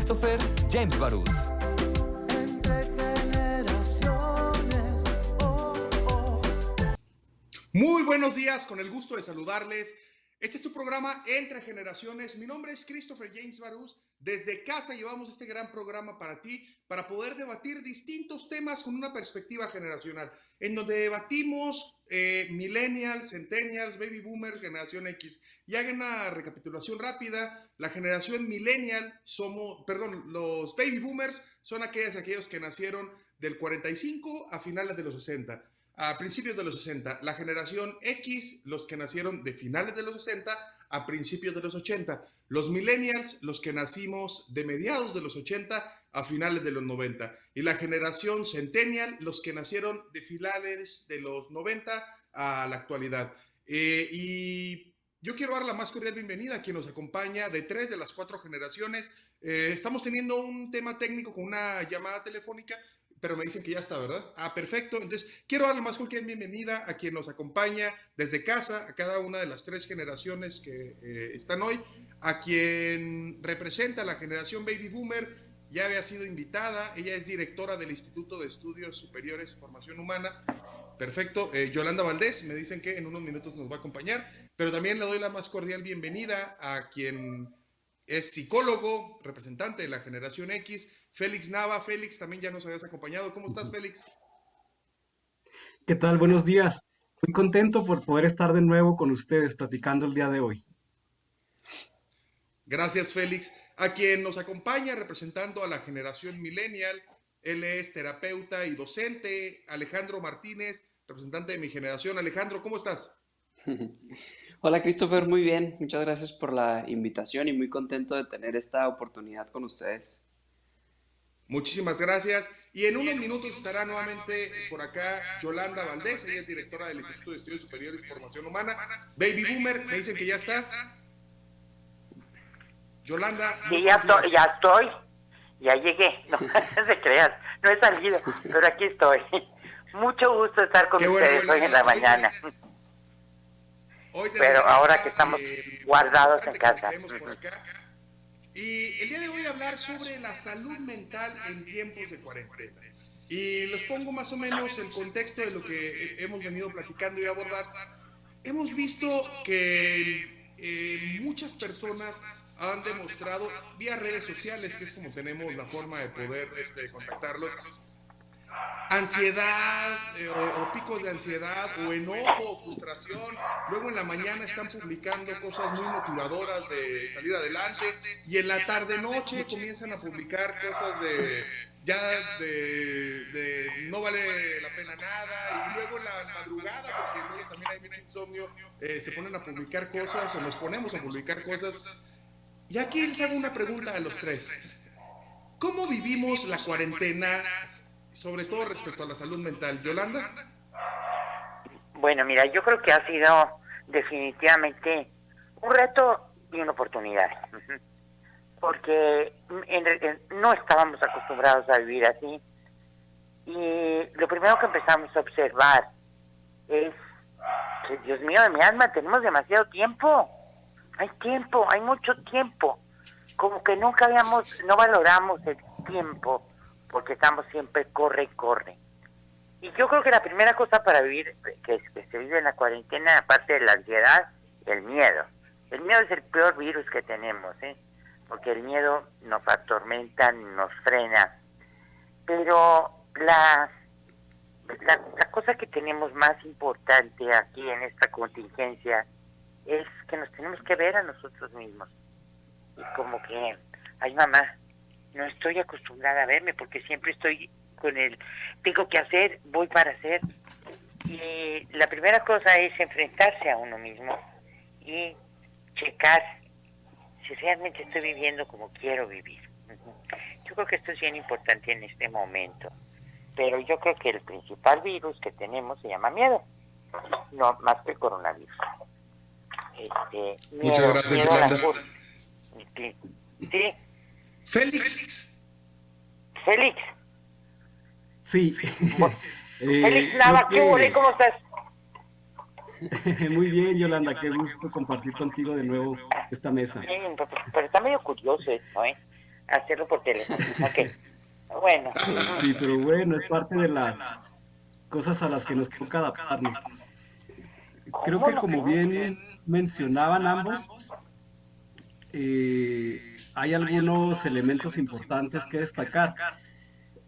Christopher James Barús. Muy buenos días, con el gusto de saludarles. Este es tu programa Entre Generaciones. Mi nombre es Christopher James Barús. Desde casa llevamos este gran programa para ti, para poder debatir distintos temas con una perspectiva generacional, en donde debatimos millennials, centennials, baby boomers, generación X. Y hagan una recapitulación rápida. La generación millennial los baby boomers son aquellos que nacieron del 45 a finales de los 60. A principios de los 60, la generación X, los que nacieron de finales de los 60 a principios de los 80. Los millennials, los que nacimos de mediados de los 80 a finales de los 90. Y la generación centennial, los que nacieron de finales de los 90 a la actualidad. Y yo quiero dar la más cordial bienvenida a quien nos acompaña de 3 de las 4 generaciones. Estamos teniendo un tema técnico con una llamada telefónica, pero me dicen que ya está, ¿verdad? Perfecto. Entonces, quiero darle más cordial bienvenida a quien nos acompaña desde casa, a cada una de las 3 generaciones que están hoy, a quien representa la generación Baby Boomer. Ya había sido invitada, ella es directora del Instituto de Estudios Superiores y Formación Humana. Perfecto. Yolanda Valdés, me dicen que en unos minutos nos va a acompañar, pero también le doy la más cordial bienvenida a quien es psicólogo, representante de la generación X, Félix Nava. Félix, también ya nos habías acompañado. ¿Cómo estás, Félix? ¿Qué tal? Buenos días. Muy contento por poder estar de nuevo con ustedes platicando el día de hoy. Gracias, Félix. A quien nos acompaña representando a la generación millennial, él es terapeuta y docente, Alejandro Martínez, representante de mi generación. Alejandro, ¿cómo estás? Hola Christopher, muy bien. Muchas gracias por la invitación y muy contento de tener esta oportunidad con ustedes. Muchísimas gracias. Y en unos minutos estará nuevamente por acá Yolanda Valdés, ella es directora del Instituto de Estudios Superiores y Formación Humana. Baby Boomer, me dicen que ya está. Yolanda. Sí, ya estoy, ya llegué. No, no se crean, no he salido, pero aquí estoy. Mucho gusto estar con ustedes hoy en la mañana. Pero ahora que estamos guardados en casa. Y el día de hoy hablar sobre la salud mental en tiempos de cuarentena. Y les pongo más o menos el contexto de lo que hemos venido platicando y abordar. Hemos visto que muchas personas han demostrado vía redes sociales, que es como tenemos la forma de poder contactarlos, ansiedad o picos de ansiedad o enojo o frustración. Luego en la mañana están publicando cosas muy motivadoras de salir adelante y en la tarde noche comienzan a publicar cosas de no vale la pena nada, y luego en la madrugada, porque luego también hay mucho insomnio, se ponen a publicar cosas o nos ponemos a publicar cosas. Y aquí les hago una pregunta a los 3. ¿Cómo vivimos la cuarentena, sobre todo respecto a la salud mental? Yolanda. Bueno, mira, yo creo que ha sido definitivamente un reto y una oportunidad, porque no estábamos acostumbrados a vivir así, y lo primero que empezamos a observar es que, Dios mío de mi alma, tenemos demasiado tiempo, hay mucho tiempo, como que no valoramos el tiempo, porque estamos siempre corre. Y yo creo que la primera cosa para vivir, que se vive en la cuarentena, aparte de la ansiedad, el miedo. El miedo es el peor virus que tenemos, porque el miedo nos atormenta, nos frena. Pero la cosa que tenemos más importante aquí en esta contingencia es que nos tenemos que ver a nosotros mismos. Y como que, ay mamá, no estoy acostumbrada a verme porque siempre estoy con tengo que hacer, voy para hacer. Y la primera cosa es enfrentarse a uno mismo y checar si realmente estoy viviendo como quiero vivir. Yo creo que esto es bien importante en este momento. Pero yo creo que el principal virus que tenemos se llama miedo, no más que el coronavirus. Muchas gracias, Yolanda. Sí. Félix. Sí. Félix Nava, ¿qué hubo? ¿Cómo estás? Muy bien, Yolanda, qué gusto compartir contigo de nuevo esta mesa. Sí, pero está medio curioso esto, hacerlo por teléfono. Ok. Bueno. Sí, pero bueno, es parte de las cosas a las que nos toca adaptarnos. Creo ¿Cómo que no? como bien mencionaban ambos, hay algunos elementos importantes que destacar.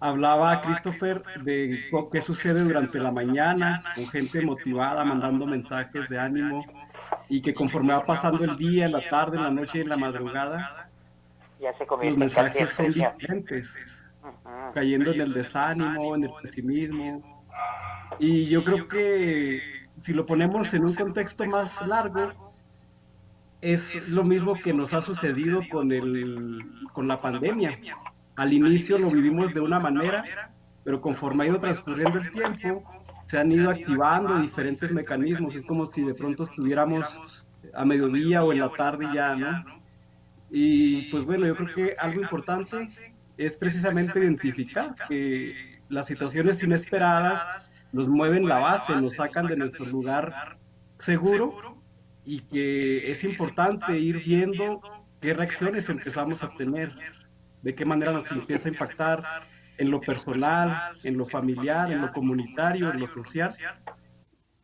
Hablaba Christopher de qué sucede durante la mañana, con gente motivada, mandando mensajes de ánimo, y que conforme va pasando el día, la tarde, la noche y la madrugada, Ya se los convierte en casi mensajes son expresión. diferentes, Ujú. cayendo en el desánimo, en el pesimismo. Y yo creo que si lo ponemos en un contexto más largo, es lo mismo que nos ha sucedido con la pandemia. Al inicio lo vivimos de una manera, pero conforme ha ido transcurriendo el tiempo, se han ido activando diferentes mecanismos. Es como si de pronto estuviéramos a mediodía o en la tarde ya, ¿no? Y pues bueno, yo creo que algo importante es precisamente identificar que las situaciones inesperadas nos mueven la base, nos sacan de nuestro lugar seguro, y que es importante ir viendo qué reacciones empezamos a tener, de qué manera nos empieza a impactar en lo personal, en lo familiar, en lo comunitario, en lo social.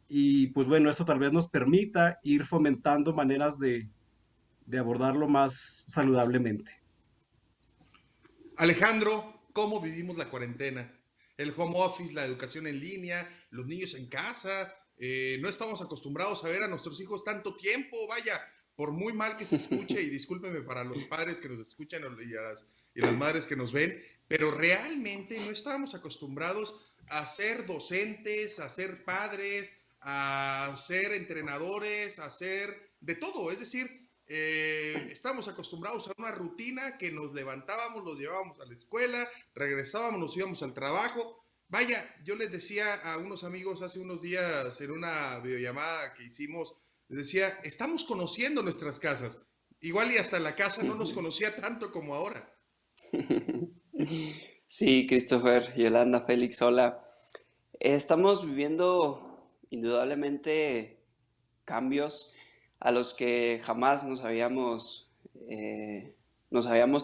Y pues bueno, eso tal vez nos permita ir fomentando maneras de abordarlo más saludablemente. Alejandro, ¿cómo vivimos la cuarentena? El home office, la educación en línea, los niños en casa. No estamos acostumbrados a ver a nuestros hijos tanto tiempo, vaya, por muy mal que se escuche, y discúlpeme para los padres que nos escuchan y las madres que nos ven, pero realmente no estábamos acostumbrados a ser docentes, a ser padres, a ser entrenadores, a ser de todo. Es decir, estábamos acostumbrados a una rutina que nos levantábamos, los llevábamos a la escuela, regresábamos, nos íbamos al trabajo. Vaya, yo les decía a unos amigos hace unos días en una videollamada que hicimos, les decía, estamos conociendo nuestras casas. Igual y hasta la casa no nos conocía tanto como ahora. Sí, Christopher, Yolanda, Félix, hola. Estamos viviendo indudablemente cambios a los que jamás nos habíamos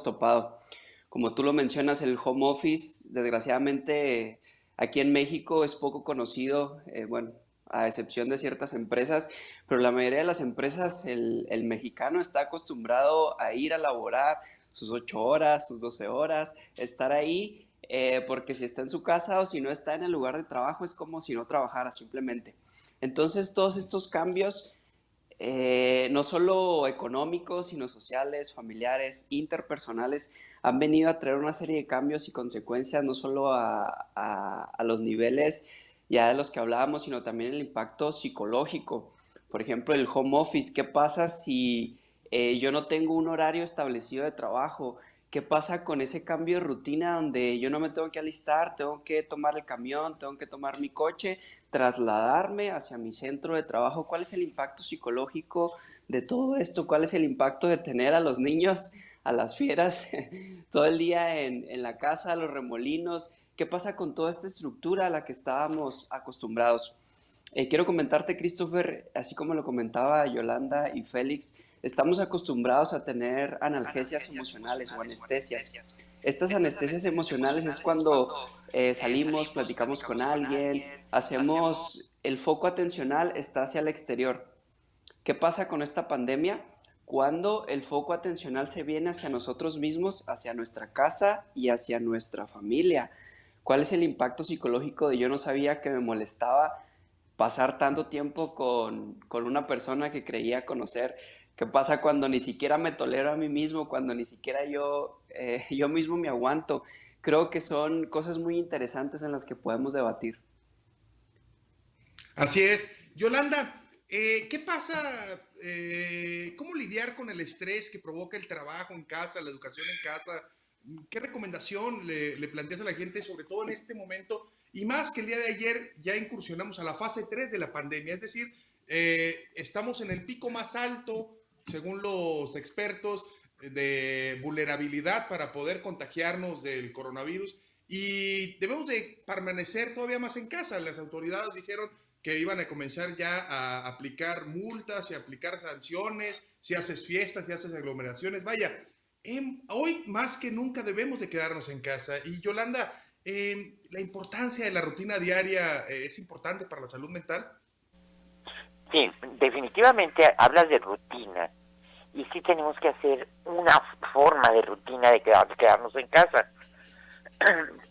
topado. Como tú lo mencionas, el home office, desgraciadamente, aquí en México es poco conocido, bueno, a excepción de ciertas empresas, pero la mayoría de las empresas, el mexicano está acostumbrado a ir a laborar sus 8 horas, sus 12 horas, estar ahí, porque si está en su casa o si no está en el lugar de trabajo es como si no trabajara simplemente. Entonces, todos estos cambios, no solo económicos, sino sociales, familiares, interpersonales, han venido a traer una serie de cambios y consecuencias, no solo a los niveles ya de los que hablábamos, sino también el impacto psicológico. Por ejemplo, el home office, ¿qué pasa si yo no tengo un horario establecido de trabajo? ¿Qué pasa con ese cambio de rutina donde yo no me tengo que alistar, tengo que tomar el camión, tengo que tomar mi coche, trasladarme hacia mi centro de trabajo? ¿Cuál es el impacto psicológico de todo esto? ¿Cuál es el impacto de tener a los niños, a las fieras, todo el día en la casa, los remolinos? ¿Qué pasa con toda esta estructura a la que estábamos acostumbrados? Quiero comentarte, Christopher, así como lo comentaba Yolanda y Félix, estamos acostumbrados a tener analgesias emocionales o anestesias. Estas anestesias emocionales es cuando salimos, platicamos con alguien, hacemos, el foco atencional está hacia el exterior. ¿Qué pasa con esta pandemia? Cuando el foco atencional se viene hacia nosotros mismos, hacia nuestra casa y hacia nuestra familia. ¿Cuál es el impacto psicológico de yo no sabía que me molestaba pasar tanto tiempo con una persona que creía conocer? ¿Qué pasa cuando ni siquiera me tolero a mí mismo, cuando ni siquiera yo mismo me aguanto? Creo que son cosas muy interesantes en las que podemos debatir. Así es. Yolanda, ¿qué pasa? ¿Cómo lidiar con el estrés que provoca el trabajo en casa, la educación en casa? ¿Qué recomendación le planteas a la gente, sobre todo en este momento? Y más que el día de ayer ya incursionamos a la fase 3 de la pandemia, es decir, estamos en el pico más alto, según los expertos, de vulnerabilidad para poder contagiarnos del coronavirus, y debemos de permanecer todavía más en casa. Las autoridades dijeron que iban a comenzar ya a aplicar multas y a aplicar sanciones si haces fiestas, si haces aglomeraciones. Vaya, Hoy más que nunca debemos de quedarnos en casa. Y Yolanda, la importancia de la rutina diaria es importante para la salud mental. Sí, definitivamente hablas de rutina. Y sí tenemos que hacer una forma de rutina de quedarnos en casa.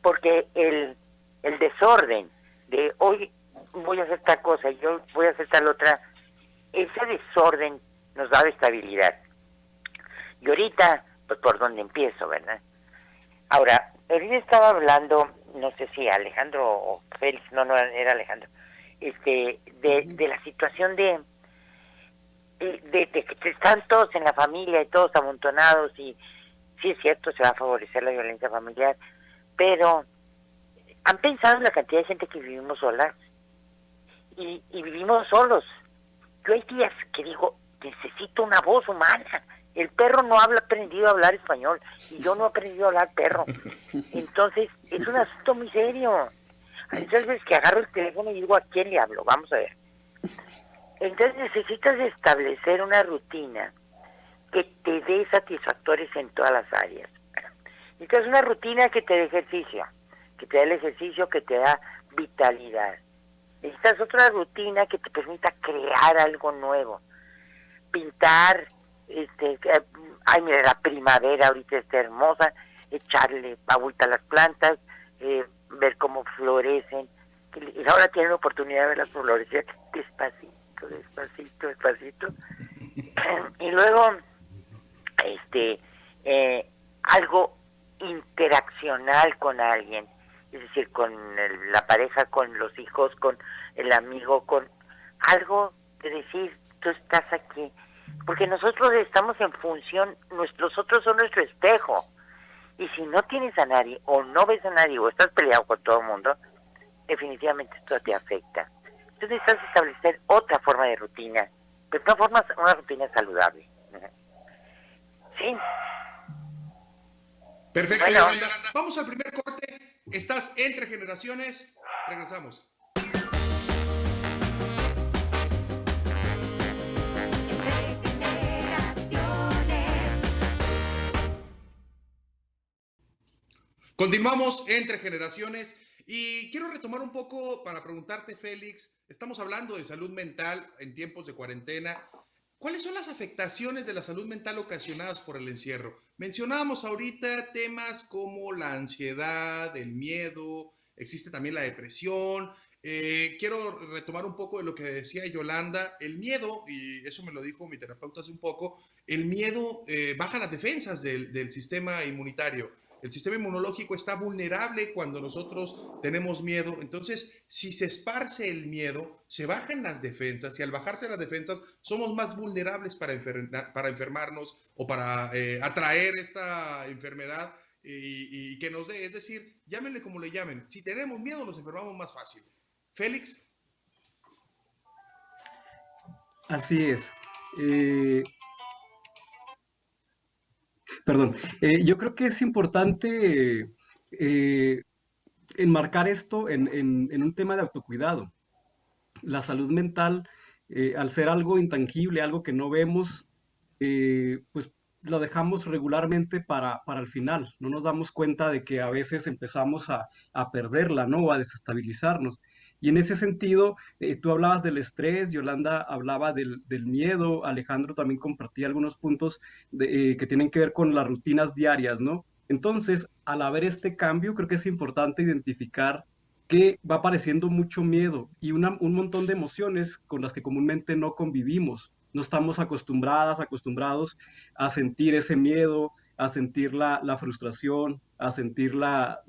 Porque el desorden de hoy voy a hacer tal cosa y yo voy a hacer tal otra, ese desorden nos da estabilidad. Y ahorita, pues por dónde empiezo, ¿verdad? Ahora, él estaba hablando, no sé si Alejandro o Félix, no era Alejandro, de la situación de que están todos en la familia y todos amontonados, y sí es cierto, se va a favorecer la violencia familiar, pero ¿han pensado en la cantidad de gente que vivimos solas? Y vivimos solos. Yo hay días que digo, necesito una voz humana. El perro no ha aprendido a hablar español y yo no he aprendido a hablar perro. Entonces, es un asunto muy serio. Hay veces que agarro el teléfono y digo, ¿a quién le hablo? Vamos a ver. Entonces necesitas establecer una rutina que te dé satisfactores en todas las áreas. Necesitas una rutina que te dé ejercicio, que te dé el ejercicio que te da vitalidad. Necesitas otra rutina que te permita crear algo nuevo. Pintar, ay mira, la primavera ahorita está hermosa, echarle agüita a las plantas, ver cómo florecen. Y ahora tienen la oportunidad de ver las flores despacito. Y luego, algo interaccional con alguien, es decir, con la pareja, con los hijos, con el amigo, con algo de decir, tú estás aquí, porque nosotros estamos en función, nuestros otros son nuestro espejo, y si no tienes a nadie, o no ves a nadie, o estás peleado con todo el mundo, definitivamente esto te afecta. Entonces necesitas establecer otra forma de rutina, pero una rutina saludable. Sí. Perfecto, Bueno. Yolanda. Vamos al primer corte. Estás entre generaciones. Regresamos. Continuamos entre generaciones y quiero retomar un poco para preguntarte, Félix, estamos hablando de salud mental en tiempos de cuarentena. ¿Cuáles son las afectaciones de la salud mental ocasionadas por el encierro? Mencionábamos ahorita temas como la ansiedad, el miedo, existe también la depresión. Quiero retomar un poco de lo que decía Yolanda. El miedo, y eso me lo dijo mi terapeuta hace un poco, el miedo baja las defensas del sistema inmunitario. El sistema inmunológico está vulnerable cuando nosotros tenemos miedo. Entonces, si se esparce el miedo, se bajan las defensas y al bajarse las defensas somos más vulnerables para enfermarnos o para atraer esta enfermedad y que nos dé. Es decir, llámenle como le llamen. Si tenemos miedo, nos enfermamos más fácil. Félix. Así es. Perdón, yo creo que es importante enmarcar esto en un tema de autocuidado. La salud mental, al ser algo intangible, algo que no vemos, pues lo dejamos regularmente para el final. No nos damos cuenta de que a veces empezamos a perderla, ¿no? O a desestabilizarnos. Y en ese sentido, tú hablabas del estrés, Yolanda hablaba del miedo, Alejandro también compartía algunos puntos que tienen que ver con las rutinas diarias, ¿no? Entonces, al haber este cambio, creo que es importante identificar que va apareciendo mucho miedo y un montón de emociones con las que comúnmente no convivimos. No estamos acostumbrados a sentir ese miedo, a sentir la frustración, a sentir la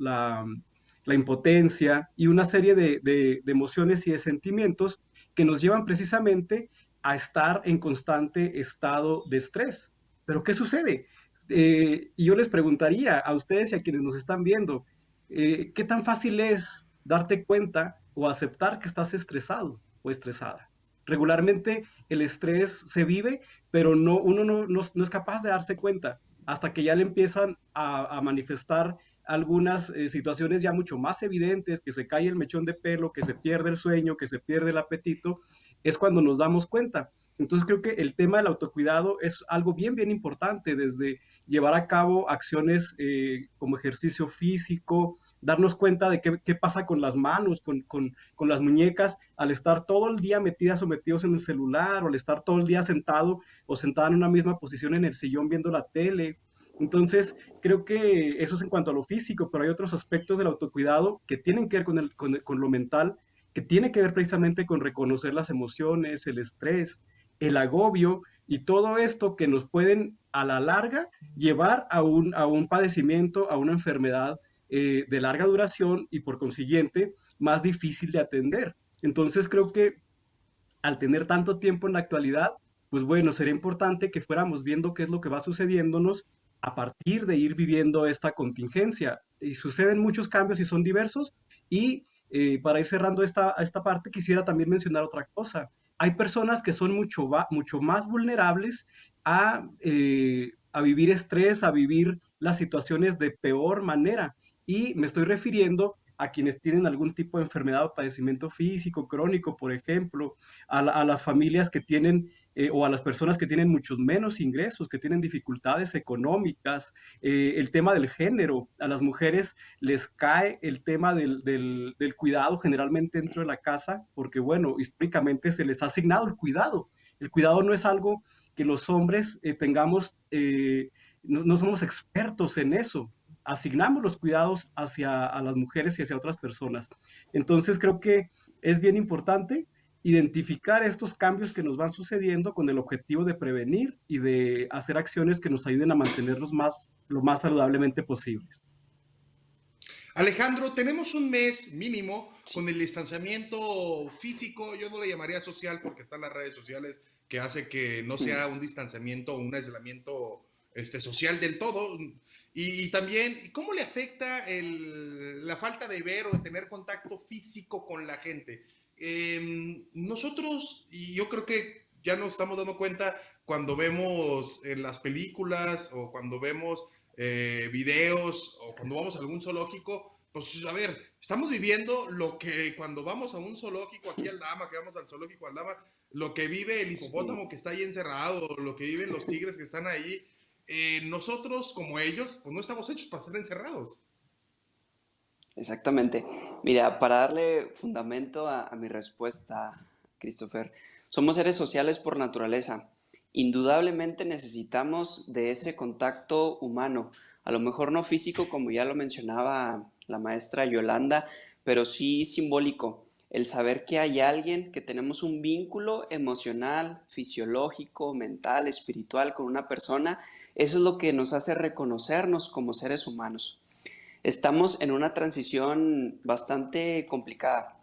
impotencia y una serie de emociones y de sentimientos que nos llevan precisamente a estar en constante estado de estrés. Pero ¿qué sucede? Y yo les preguntaría a ustedes y a quienes nos están viendo, ¿qué tan fácil es darte cuenta o aceptar que estás estresado o estresada? Regularmente el estrés se vive, pero uno no es capaz de darse cuenta hasta que ya le empiezan a manifestar algunas situaciones ya mucho más evidentes, que se cae el mechón de pelo, que se pierde el sueño, que se pierde el apetito, es cuando nos damos cuenta. Entonces creo que el tema del autocuidado es algo bien importante desde llevar a cabo acciones como ejercicio físico, darnos cuenta de qué pasa con las manos, con las muñecas, al estar todo el día metidas o metidos en el celular, o al estar todo el día sentado o sentada en una misma posición en el sillón viendo la tele. Entonces, creo que eso es en cuanto a lo físico, pero hay otros aspectos del autocuidado que tienen que ver con lo mental, que tiene que ver precisamente con reconocer las emociones, el estrés, el agobio y todo esto que nos pueden a la larga llevar a un padecimiento, a una enfermedad de larga duración y por consiguiente más difícil de atender. Entonces creo que al tener tanto tiempo en la actualidad, pues bueno, sería importante que fuéramos viendo qué es lo que va sucediéndonos a partir de ir viviendo esta contingencia. Y suceden muchos cambios y son diversos. Y para ir cerrando esta parte, quisiera también mencionar otra cosa. Hay personas que son mucho más vulnerables a vivir estrés, a vivir las situaciones de peor manera. Y me estoy refiriendo a quienes tienen algún tipo de enfermedad o padecimiento físico, crónico, por ejemplo, a las familias que tienen o a las personas que tienen muchos menos ingresos, que tienen dificultades económicas, el tema del género, a las mujeres les cae el tema del cuidado generalmente dentro de la casa, porque bueno, históricamente se les ha asignado el cuidado. El cuidado no es algo que los hombres tengamos, no somos expertos en eso, asignamos los cuidados hacia a las mujeres y hacia otras personas. Entonces creo que es bien importante identificar estos cambios que nos van sucediendo con el objetivo de prevenir y de hacer acciones que nos ayuden a mantenernos lo más saludablemente posibles. Alejandro, tenemos un mes mínimo con el distanciamiento físico, yo no le llamaría social porque están las redes sociales que hace que no sea un distanciamiento o un aislamiento social del todo. Y también, ¿cómo le afecta la falta de ver o de tener contacto físico con la gente? Nosotros, y yo creo que ya nos estamos dando cuenta cuando vemos en las películas o cuando vemos videos o cuando vamos a algún zoológico, pues a ver, estamos viviendo lo que cuando vamos a un zoológico aquí al Dama, que vamos al zoológico al Dama, lo que vive el hipopótamo que está ahí encerrado, lo que viven los tigres que están ahí. Nosotros, como ellos, pues no estamos hechos para ser encerrados. Exactamente. Mira, para darle fundamento a mi respuesta, Christopher, somos seres sociales por naturaleza. Indudablemente necesitamos de ese contacto humano, a lo mejor no físico, como ya lo mencionaba la maestra Yolanda, pero sí simbólico. El saber que hay alguien, que tenemos un vínculo emocional, fisiológico, mental, espiritual con una persona, eso es lo que nos hace reconocernos como seres humanos. Estamos en una transición bastante complicada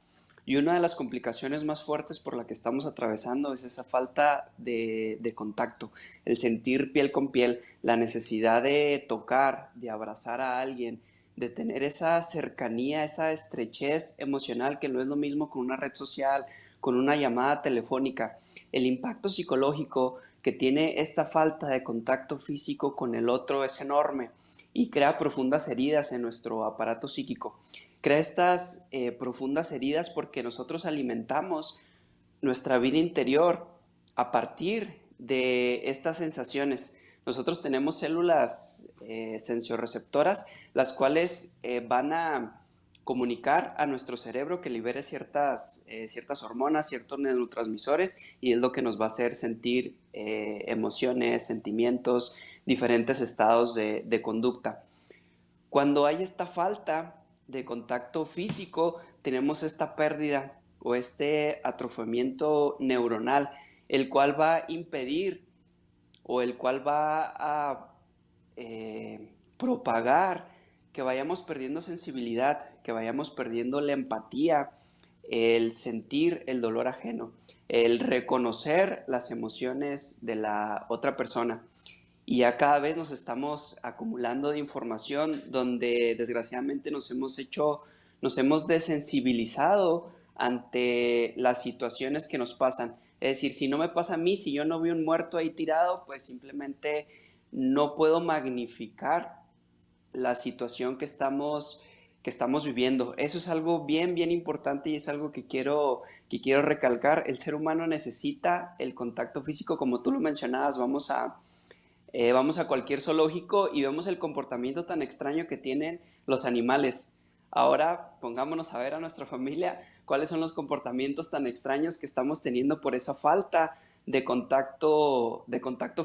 y una de las complicaciones más fuertes por la que estamos atravesando es esa falta de contacto, el sentir piel con piel, la necesidad de tocar, de abrazar a alguien, de tener esa cercanía, esa estrechez emocional que no es lo mismo con una red social, con una llamada telefónica. El impacto psicológico que tiene esta falta de contacto físico con el otro es enorme y crea profundas heridas en nuestro aparato psíquico. Crea estas profundas heridas porque nosotros alimentamos nuestra vida interior a partir de estas sensaciones. Nosotros tenemos células sensorreceptoras, las cuales van a comunicar a nuestro cerebro que libere ciertas hormonas, ciertos neurotransmisores, y es lo que nos va a hacer sentir emociones, sentimientos, diferentes estados de conducta. Cuando hay esta falta de contacto físico, tenemos esta pérdida o este atrofiamiento neuronal, el cual va a impedir o el cual va a propagar que vayamos perdiendo sensibilidad, que vayamos perdiendo la empatía, el sentir el dolor ajeno, el reconocer las emociones de la otra persona. Y ya cada vez nos estamos acumulando de información donde desgraciadamente nos hemos desensibilizado ante las situaciones que nos pasan. Es decir, si no me pasa a mí, si yo no veo un muerto ahí tirado, pues simplemente no puedo magnificar la situación que estamos viviendo. Eso es algo bien, bien importante y es algo que quiero recalcar. El ser humano necesita el contacto físico, como tú lo mencionabas. Vamos a vamos a cualquier zoológico y vemos el comportamiento tan extraño que tienen los animales. Ahora pongámonos a ver a nuestra familia cuáles son los comportamientos tan extraños que estamos teniendo por esa falta de contacto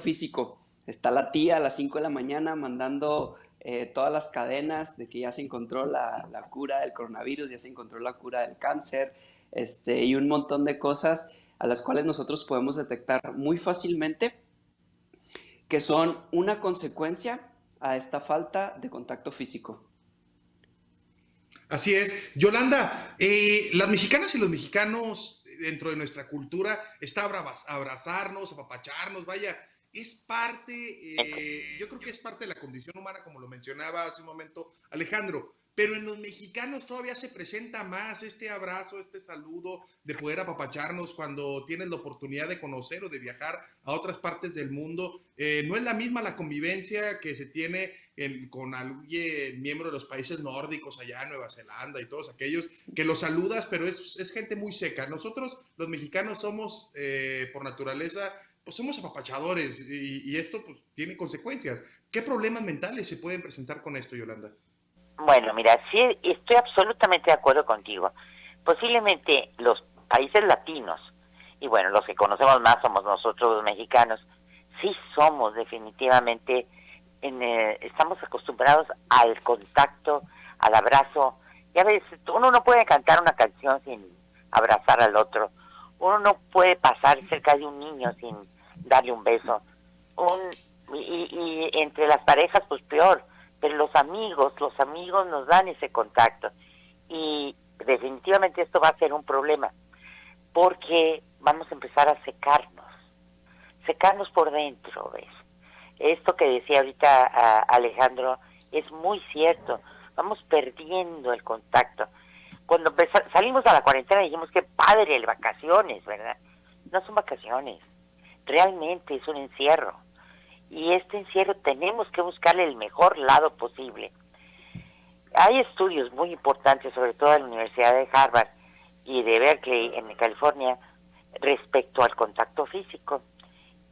físico. Está la tía a las 5 de la mañana mandando todas las cadenas de que ya se encontró la cura del coronavirus, ya se encontró la cura del cáncer, y un montón de cosas a las cuales nosotros podemos detectar muy fácilmente que son una consecuencia a esta falta de contacto físico. Así es. Yolanda, las mexicanas y los mexicanos dentro de nuestra cultura está abrazarnos, apapacharnos, vaya, es parte, yo creo que es parte de la condición humana, como lo mencionaba hace un momento Alejandro, pero en los mexicanos todavía se presenta más este abrazo, este saludo, de poder apapacharnos cuando tienes la oportunidad de conocer o de viajar a otras partes del mundo. No es la misma la convivencia que se tiene con alguien miembro de los países nórdicos, allá Nueva Zelanda y todos aquellos, que los saludas, pero es gente muy seca. Nosotros, los mexicanos, somos, por naturaleza, pues somos apapachadores y esto pues tiene consecuencias. ¿Qué problemas mentales se pueden presentar con esto, Yolanda? Bueno, mira, sí, estoy absolutamente de acuerdo contigo. Posiblemente los países latinos, y bueno, los que conocemos más somos nosotros los mexicanos, sí somos definitivamente, estamos acostumbrados al contacto, al abrazo. Ya ves, uno no puede cantar una canción sin abrazar al otro. Uno no puede pasar cerca de un niño sin darle un beso. Y entre las parejas, pues peor. Pero los amigos nos dan ese contacto. Y definitivamente esto va a ser un problema, porque vamos a empezar a secarnos por dentro, ¿ves? Esto que decía ahorita Alejandro es muy cierto, vamos perdiendo el contacto. Cuando salimos a la cuarentena dijimos que padre el vacaciones, ¿verdad? No son vacaciones, realmente es un encierro. Y este encierro tenemos que buscarle el mejor lado posible. Hay estudios muy importantes, sobre todo en la Universidad de Harvard y de Berkeley, en California, respecto al contacto físico.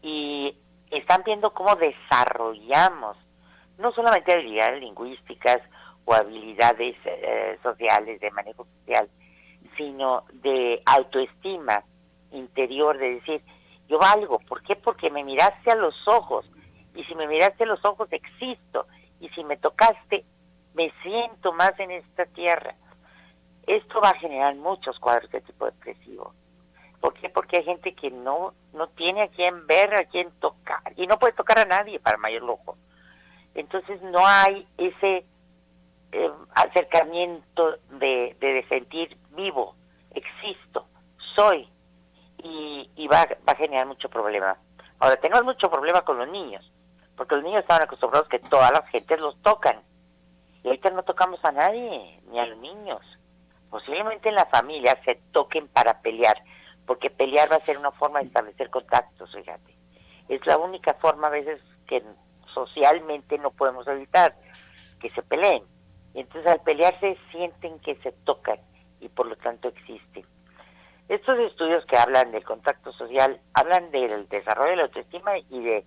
Y están viendo cómo desarrollamos no solamente habilidades lingüísticas o habilidades sociales, de manejo social, sino de autoestima interior, de decir, yo valgo. ¿Por qué? Porque me miraste a los ojos. Y si me miraste a los ojos, existo. Y si me tocaste, me siento más en esta tierra. Esto va a generar muchos cuadros de tipo depresivo. ¿Por qué? Porque hay gente que no tiene a quien ver, a quien tocar. Y no puede tocar a nadie, para mayor lujo. Entonces no hay ese acercamiento de sentir vivo, existo, soy. Y va a generar mucho problema. Ahora, tenemos mucho problema con los niños, porque los niños estaban acostumbrados que todas las gentes los tocan. Y ahorita no tocamos a nadie, ni a los niños. Posiblemente en la familia se toquen para pelear, porque pelear va a ser una forma de establecer contactos, fíjate. Es la única forma a veces que socialmente no podemos evitar que se peleen. Y entonces al pelearse sienten que se tocan y por lo tanto existen. Estos estudios que hablan del contacto social hablan del desarrollo de la autoestima y de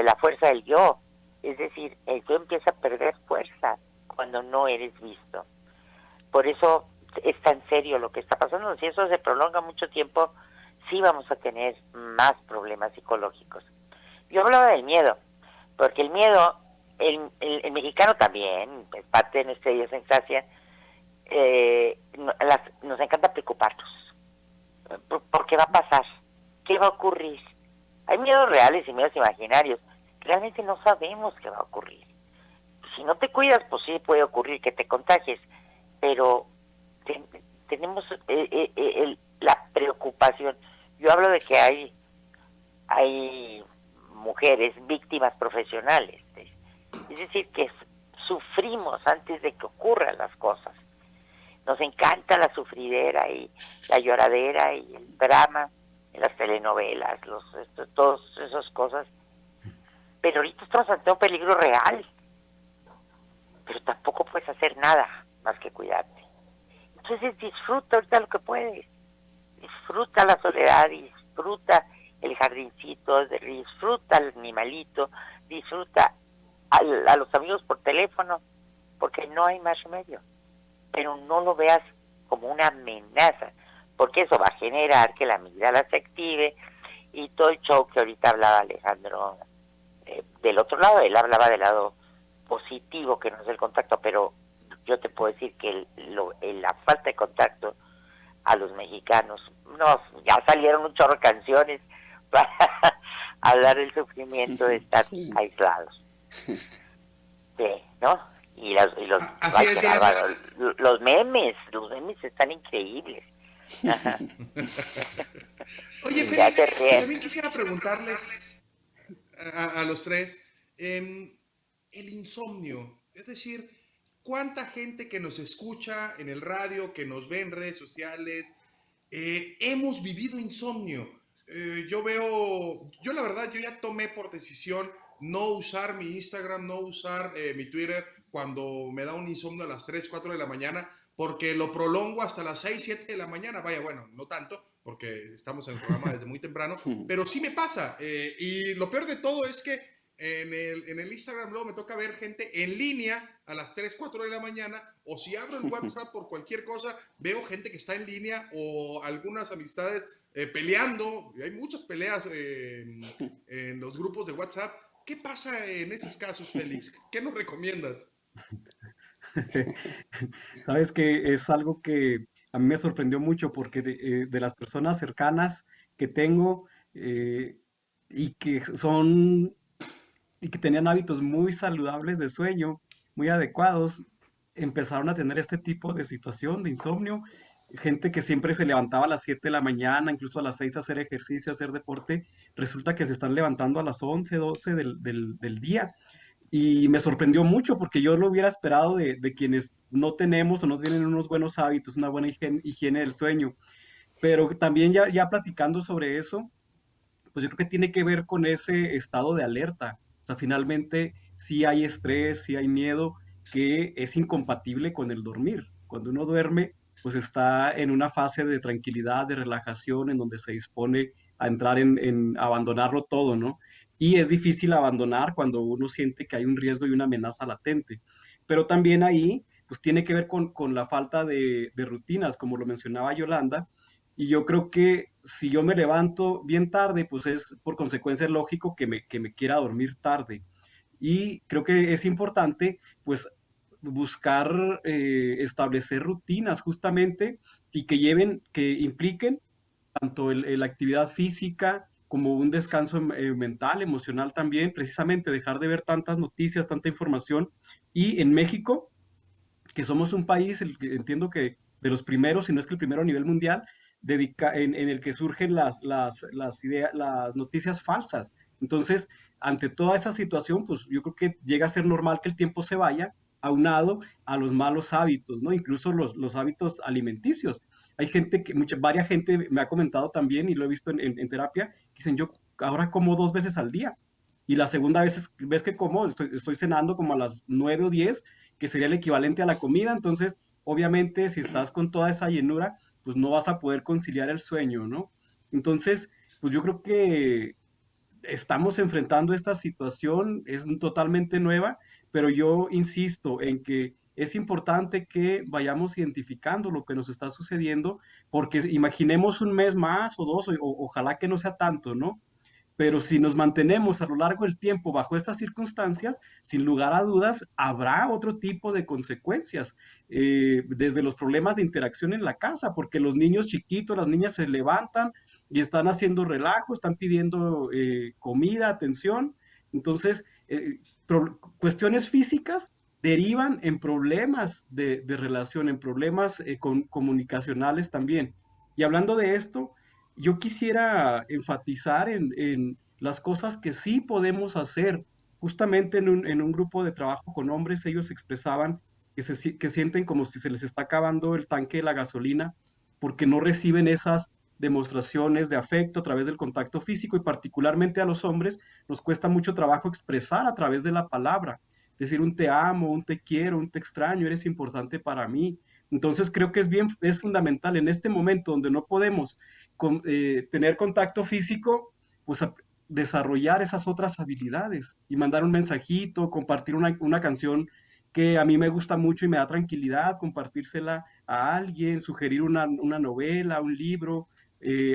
la fuerza del yo. Es decir, el yo empieza a perder fuerza cuando no eres visto. Por eso es tan serio lo que está pasando. Si eso se prolonga mucho tiempo, sí vamos a tener más problemas psicológicos. Yo hablaba del miedo, porque el miedo, el mexicano también, es parte de nuestra idiosincrasia, nos encanta preocuparnos. ¿Por qué va a pasar? ¿Qué va a ocurrir? Hay miedos reales y miedos imaginarios. Realmente no sabemos qué va a ocurrir. Si no te cuidas, pues sí puede ocurrir que te contagies, pero tenemos la preocupación. Yo hablo de que hay mujeres víctimas profesionales, es decir, que sufrimos antes de que ocurran las cosas. Nos encanta la sufridera y la lloradera y el drama en las telenovelas, todas esas cosas. Pero ahorita estamos ante un peligro real. Pero tampoco puedes hacer nada más que cuidarte. Entonces disfruta ahorita lo que puedes. Disfruta la soledad, disfruta el jardincito, disfruta el animalito, disfruta a los amigos por teléfono, porque no hay más remedio. Pero no lo veas como una amenaza, porque eso va a generar que la amígdala se active y todo el show que ahorita hablaba Alejandro del otro lado. Él hablaba del lado positivo, que no es el contacto, pero yo te puedo decir que la falta de contacto a los mexicanos, no, ya salieron un chorro de canciones para hablar del sufrimiento de estar aislados. Sí, ¿no? Y los Así es, los memes están increíbles. Oye, Félix, también quisiera preguntarles a los tres, el insomnio, es decir, ¿cuánta gente que nos escucha en el radio, que nos ve en redes sociales, hemos vivido insomnio? Yo la verdad, yo ya tomé por decisión no usar mi Instagram, no usar mi Twitter cuando me da un insomnio a las 3, 4 de la mañana, porque lo prolongo hasta las 6, 7 de la mañana. Vaya, bueno, no tanto, porque estamos en el programa desde muy temprano, pero sí me pasa. Y lo peor de todo es que en el Instagram luego me toca ver gente en línea a las 3, 4 de la mañana, o si abro el WhatsApp por cualquier cosa, veo gente que está en línea o algunas amistades peleando. Hay muchas peleas en los grupos de WhatsApp. ¿Qué pasa en esos casos, Félix? ¿Qué nos recomiendas? Sabes que es algo que a mí me sorprendió mucho porque de las personas cercanas que tengo y que son y que tenían hábitos muy saludables de sueño, muy adecuados, empezaron a tener este tipo de situación de insomnio. Gente que siempre se levantaba a las 7 de la mañana, incluso a las 6 a hacer ejercicio, a hacer deporte, resulta que se están levantando a las 11, 12 del día. Y me sorprendió mucho porque yo lo hubiera esperado de quienes no tenemos o no tienen unos buenos hábitos, una buena higiene del sueño. Pero también ya platicando sobre eso, pues yo creo que tiene que ver con ese estado de alerta. O sea, finalmente sí hay estrés, sí hay miedo que es incompatible con el dormir. Cuando uno duerme, pues está en una fase de tranquilidad, de relajación, en donde se dispone a entrar en abandonarlo todo, ¿no? Y es difícil abandonar cuando uno siente que hay un riesgo y una amenaza latente. Pero también ahí, pues tiene que ver con la falta de rutinas, como lo mencionaba Yolanda, y yo creo que si yo me levanto bien tarde, pues es por consecuencia lógico que me quiera dormir tarde. Y creo que es importante, pues, buscar establecer rutinas justamente y que impliquen tanto la actividad física como un descanso mental, emocional también, precisamente dejar de ver tantas noticias, tanta información. Y en México, que somos un país, entiendo que de los primeros, si no es que el primero a nivel mundial, en el que surgen las noticias falsas. Entonces, ante toda esa situación, pues yo creo que llega a ser normal que el tiempo se vaya aunado a los malos hábitos, ¿no? Incluso los hábitos alimenticios. Hay gente varias gente me ha comentado también, y lo he visto en terapia, que dicen, yo ahora como 2 veces al día. Y la segunda vez que como, estoy cenando como a las 9 o 10, que sería el equivalente a la comida. Entonces, obviamente, si estás con toda esa llenura, pues no vas a poder conciliar el sueño, ¿no? Entonces, pues yo creo que estamos enfrentando esta situación, es totalmente nueva, pero yo insisto en que es importante que vayamos identificando lo que nos está sucediendo, porque imaginemos un mes más o dos, ojalá que no sea tanto, ¿no? Pero si nos mantenemos a lo largo del tiempo bajo estas circunstancias, sin lugar a dudas, habrá otro tipo de consecuencias, desde los problemas de interacción en la casa, porque los niños chiquitos, las niñas se levantan y están haciendo relajo, están pidiendo comida, atención. Entonces, cuestiones físicas derivan en problemas de relación, en problemas comunicacionales también. Y hablando de esto, yo quisiera enfatizar en las cosas que sí podemos hacer. Justamente en un grupo de trabajo con hombres, ellos expresaban que sienten como si se les está acabando el tanque de la gasolina porque no reciben esas demostraciones de afecto a través del contacto físico, y particularmente a los hombres nos cuesta mucho trabajo expresar a través de la palabra, decir un te amo, un te quiero, un te extraño, eres importante para mí. Entonces creo que es fundamental en este momento donde no podemos tener contacto físico, pues desarrollar esas otras habilidades y mandar un mensajito, compartir una canción que a mí me gusta mucho y me da tranquilidad, compartírsela a alguien, sugerir una novela, un libro,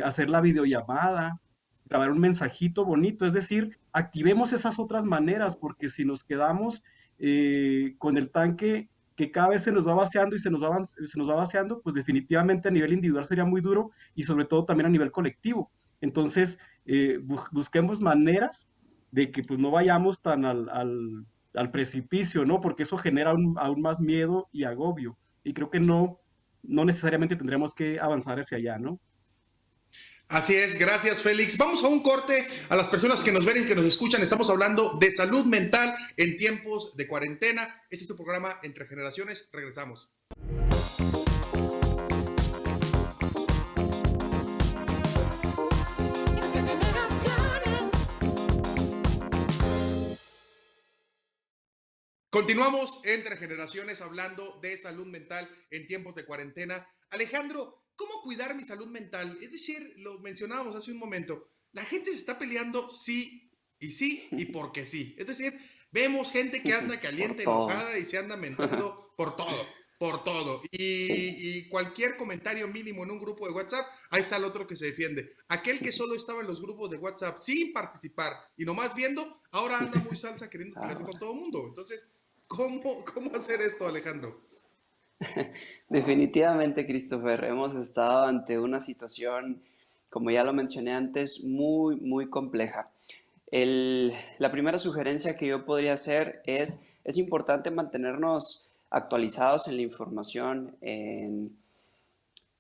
hacer la videollamada, grabar un mensajito bonito, es decir, activemos esas otras maneras, porque si nos quedamos con el tanque que cada vez se nos va vaciando y se nos va vaciando, pues definitivamente a nivel individual sería muy duro y sobre todo también a nivel colectivo. Entonces, busquemos maneras de que pues no vayamos tan al precipicio, ¿no? Porque eso genera aún más miedo y agobio. Y creo que no necesariamente tendremos que avanzar hacia allá, ¿no? Así es, gracias Félix. Vamos a un corte. A las personas que nos ven y que nos escuchan, estamos hablando de salud mental en tiempos de cuarentena. Este es tu programa Entre Generaciones. Regresamos. Continuamos Entre Generaciones hablando de salud mental en tiempos de cuarentena. Alejandro, ¿cómo cuidar mi salud mental? Es decir, lo mencionábamos hace un momento, la gente se está peleando sí y porque sí. Es decir, vemos gente que anda caliente, enojada y se anda mentando por todo. Sí. Y cualquier comentario mínimo en un grupo de WhatsApp, ahí está el otro que se defiende. Aquel que solo estaba en los grupos de WhatsApp sin participar y nomás viendo, ahora anda muy salsa queriendo pelearse con todo el mundo. Entonces, ¿cómo hacer esto, Alejandro? Definitivamente, Christopher, hemos estado ante una situación, como ya lo mencioné antes, muy, muy compleja. La primera sugerencia que yo podría hacer es importante mantenernos actualizados en la información, en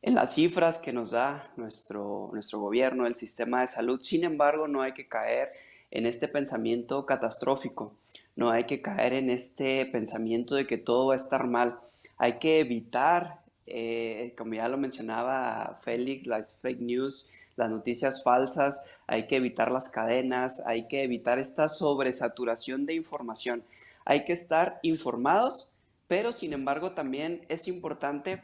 las cifras que nos da nuestro gobierno, el sistema de salud. Sin embargo, no hay que caer en este pensamiento catastrófico, no hay que caer en este pensamiento de que todo va a estar mal. Hay que evitar, como ya lo mencionaba Félix, las fake news, las noticias falsas, hay que evitar las cadenas, hay que evitar esta sobresaturación de información. Hay que estar informados, pero sin embargo también es importante,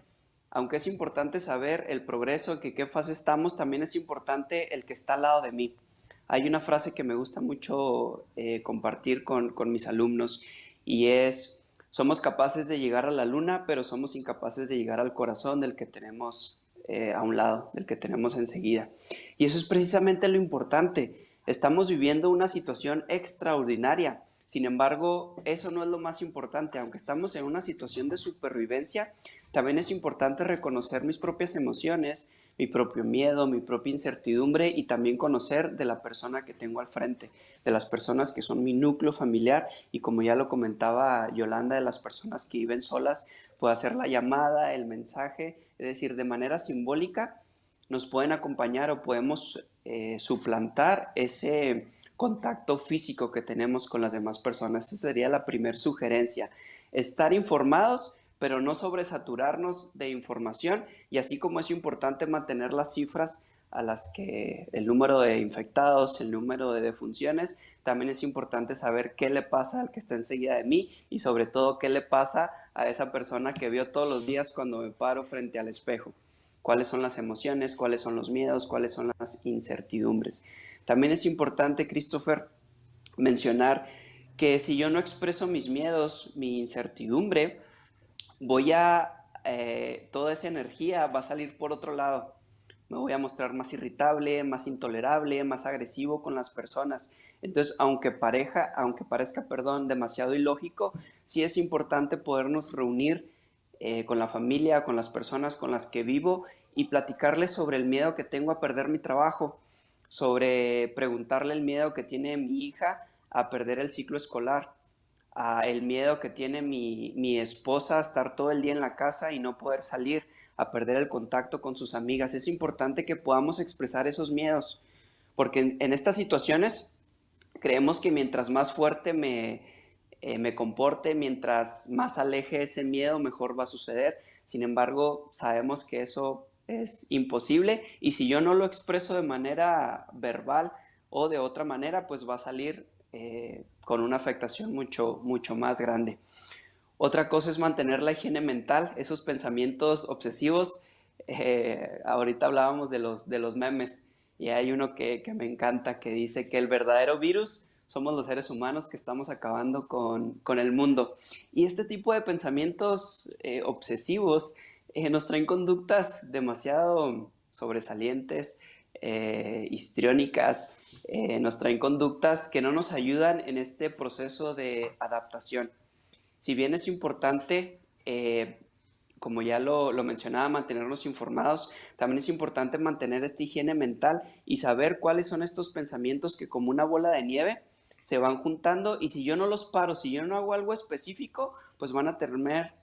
aunque es importante saber el progreso, en qué fase estamos, también es importante el que está al lado de mí. Hay una frase que me gusta mucho compartir con mis alumnos y es: somos capaces de llegar a la luna, pero somos incapaces de llegar al corazón del que tenemos a un lado, del que tenemos enseguida. Y eso es precisamente lo importante. Estamos viviendo una situación extraordinaria. Sin embargo, eso no es lo más importante. Aunque estamos en una situación de supervivencia, también es importante reconocer mis propias emociones, mi propio miedo, mi propia incertidumbre y también conocer de la persona que tengo al frente, de las personas que son mi núcleo familiar y, como ya lo comentaba Yolanda, de las personas que viven solas, puedo hacer la llamada, el mensaje, es decir, de manera simbólica nos pueden acompañar o podemos suplantar ese contacto físico que tenemos con las demás personas. Esa sería la primera sugerencia: estar informados, pero no sobresaturarnos de información, y así como es importante mantener las cifras a las que el número de infectados, el número de defunciones, también es importante saber qué le pasa al que está enseguida de mí y sobre todo qué le pasa a esa persona que veo todos los días cuando me paro frente al espejo. Cuáles son las emociones, cuáles son los miedos, cuáles son las incertidumbres. También es importante, Christopher, mencionar que si yo no expreso mis miedos, mi incertidumbre, toda esa energía va a salir por otro lado. Me voy a mostrar más irritable, más intolerable, más agresivo con las personas. Entonces, aunque parezca, demasiado ilógico, sí es importante podernos reunir con la familia, con las personas con las que vivo y platicarles sobre el miedo que tengo a perder mi trabajo, sobre preguntarle el miedo que tiene mi hija a perder el ciclo escolar, el miedo que tiene mi esposa a estar todo el día en la casa y no poder salir, a perder el contacto con sus amigas. Es importante que podamos expresar esos miedos, porque en estas situaciones creemos que mientras más fuerte me comporte, mientras más aleje ese miedo, mejor va a suceder. Sin embargo, sabemos que eso es imposible y si yo no lo expreso de manera verbal o de otra manera, pues va a salir con una afectación mucho, mucho más grande. Otra cosa es mantener la higiene mental, esos pensamientos obsesivos. Ahorita hablábamos de los memes y hay uno que me encanta, que dice que el verdadero virus somos los seres humanos que estamos acabando con el mundo. Y este tipo de pensamientos obsesivos nos traen conductas demasiado sobresalientes, histriónicas, nos traen conductas que no nos ayudan en este proceso de adaptación. Si bien es importante, como ya lo mencionaba, mantenernos informados, también es importante mantener esta higiene mental y saber cuáles son estos pensamientos que como una bola de nieve se van juntando, y si yo no los paro, si yo no hago algo específico, pues van a terminar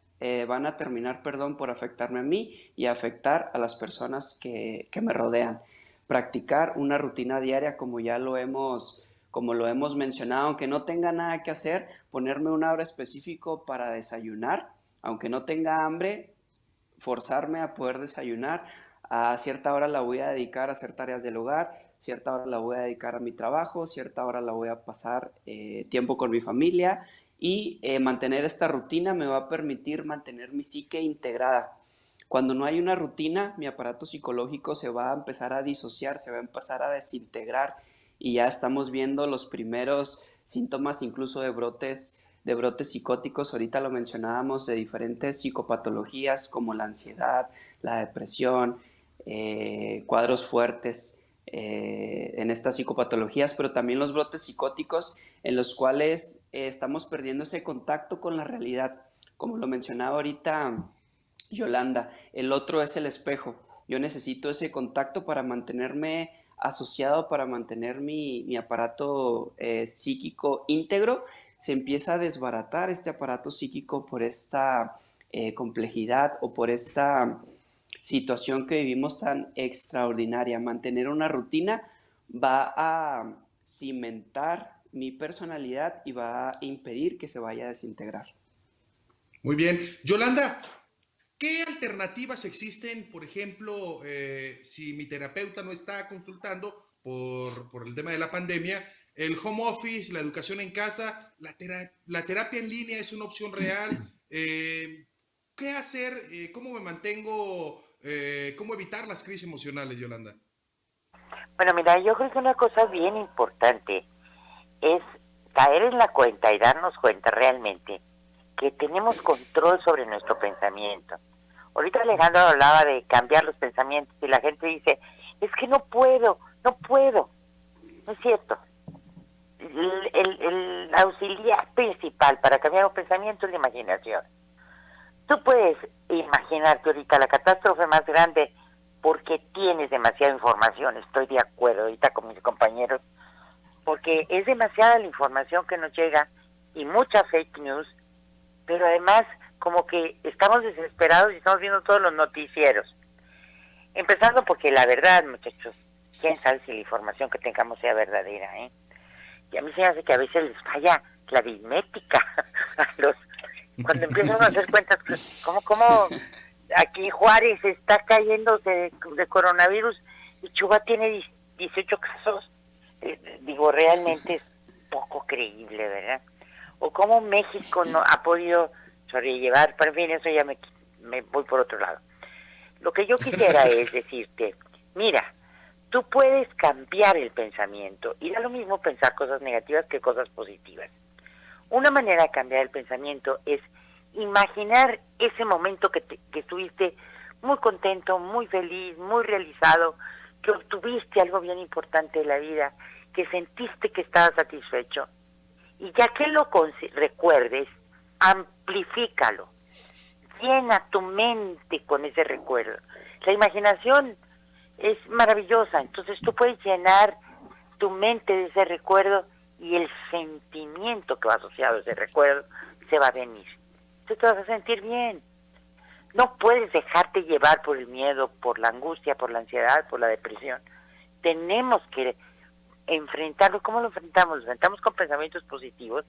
por afectarme a mí y afectar a las personas que me rodean. Practicar una rutina diaria, como lo hemos mencionado, aunque no tenga nada que hacer, ponerme una hora específico para desayunar, aunque no tenga hambre, forzarme a poder desayunar. A cierta hora la voy a dedicar a hacer tareas del hogar, cierta hora la voy a dedicar a mi trabajo, cierta hora la voy a pasar tiempo con mi familia, y mantener esta rutina me va a permitir mantener mi psique integrada. Cuando no hay una rutina, mi aparato psicológico se va a empezar a disociar, se va a empezar a desintegrar, y ya estamos viendo los primeros síntomas incluso de brotes psicóticos. Ahorita lo mencionábamos, de diferentes psicopatologías como la ansiedad, la depresión, cuadros fuertes en estas psicopatologías, pero también los brotes psicóticos en los cuales estamos perdiendo ese contacto con la realidad. Como lo mencionaba ahorita Yolanda, el otro es el espejo. Yo necesito ese contacto para mantenerme asociado, para mantener mi aparato psíquico íntegro. Se empieza a desbaratar este aparato psíquico por esta complejidad o por esta situación que vivimos tan extraordinaria. Mantener una rutina va a cimentar mi personalidad y va a impedir que se vaya a desintegrar. Muy bien. Yolanda, ¿qué alternativas existen, por ejemplo, si mi terapeuta no está consultando por el tema de la pandemia? El home office, la educación en casa, la terapia en línea es una opción real. ¿Qué hacer? ¿Cómo me mantengo? ¿Cómo evitar las crisis emocionales, Yolanda? Bueno, mira, yo creo que una cosa bien importante es caer en la cuenta y darnos cuenta realmente que tenemos control sobre nuestro pensamiento. Ahorita Alejandro hablaba de cambiar los pensamientos y la gente dice, es que no puedo. No es cierto. El auxiliar principal para cambiar un pensamiento es la imaginación. Tú puedes imaginarte ahorita la catástrofe más grande porque tienes demasiada información, estoy de acuerdo ahorita con mis compañeros, porque es demasiada la información que nos llega y mucha fake news, pero además como que estamos desesperados y estamos viendo todos los noticieros. Empezando porque la verdad, muchachos, quién sabe si la información que tengamos sea verdadera, ¿eh? Y a mí se me hace que a veces les falla la aritmética a los... Cuando empiezan a hacer cuentas, ¿cómo aquí Juárez está cayéndose de coronavirus y Chuba tiene 18 casos? Digo, realmente es poco creíble, ¿verdad? O cómo México no ha podido sobrellevar, pero en fin, eso ya me voy por otro lado. Lo que yo quisiera es decirte, mira, tú puedes cambiar el pensamiento y da lo mismo pensar cosas negativas que cosas positivas. Una manera de cambiar el pensamiento es imaginar ese momento que estuviste muy contento, muy feliz, muy realizado, que obtuviste algo bien importante de la vida, que sentiste que estabas satisfecho. Y ya que lo recuerdes, amplifícalo. Llena tu mente con ese recuerdo. La imaginación es maravillosa, entonces tú puedes llenar tu mente de ese recuerdo y el sentimiento que va asociado a ese recuerdo se va a venir. Tú te vas a sentir bien. No puedes dejarte llevar por el miedo, por la angustia, por la ansiedad, por la depresión. Tenemos que enfrentarlo. ¿Cómo lo enfrentamos? Lo enfrentamos con pensamientos positivos,